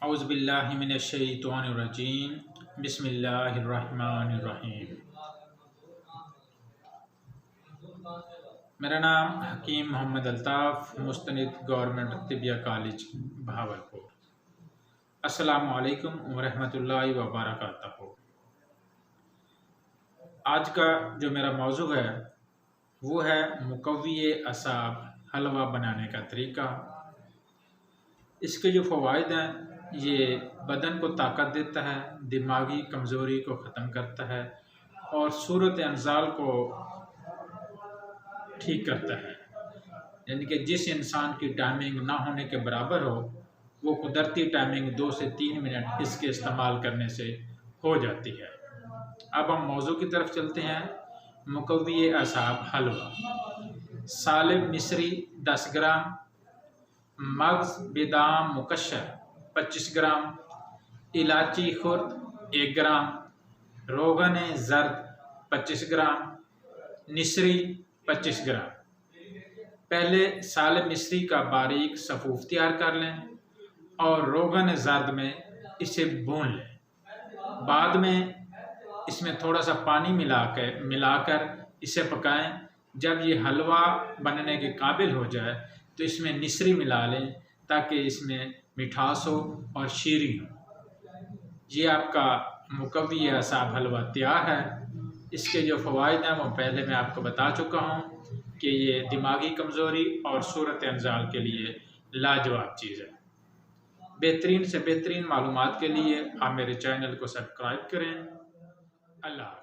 औज़ुबिल्लाहि मिनश्शैतानिर्रजीम बिस्मिल्लाहिर्रहमानिर्रहीम। मेरा नाम हकीम मोहम्मद अल्ताफ़, मुस्तनिद गवर्नमेंट तिबिया कॉलेज भावलपुर। अस्सलामु अलैकुम व रहमतुल्लाहि व बरकातहू। आज का जो मेरा मौजू है वो है मुकव्वी असाब हलवा बनाने का तरीका। इसके जो फ़वाइद हैं, ये बदन को ताकत देता है, दिमागी कमज़ोरी को ख़त्म करता है और सूरत अंजाल को ठीक करता है। यानी कि जिस इंसान की टाइमिंग ना होने के बराबर हो, वो कुदरती टाइमिंग 2 से 3 मिनट इसके इस्तेमाल करने से हो जाती है। अब हम मौजू की तरफ चलते हैं। मुकव्वी असाब हलवा। सालिब मिस्री 10 ग्राम, मग्ज़ बेदाम मुकश्शर 25 ग्राम, इलायची खुर्द 1 ग्राम, रोगन ज़र्द 25 ग्राम, निसरी 25 ग्राम। पहले सालिब मिस्री का बारीक सफ़ूफ तैयार कर लें और रोगन ज़र्द में इसे भून लें। बाद में इसमें थोड़ा सा पानी मिलाकर इसे पकाएं। जब ये हलवा बनने के काबिल हो जाए तो इसमें निसरी मिला लें ताकि इसमें मिठास हो और शीरी हो। ये आपका मुकव्वी असाब हलवा तैयार है। इसके जो फ़वाइद हैं वो पहले मैं आपको बता चुका हूँ कि ये दिमागी कमज़ोरी और सूरत अंजाल के लिए लाजवाब चीज़ है। बेहतरीन से बेहतरीन मालूमात के लिए आप मेरे चैनल को सब्सक्राइब करें। अल्लाह।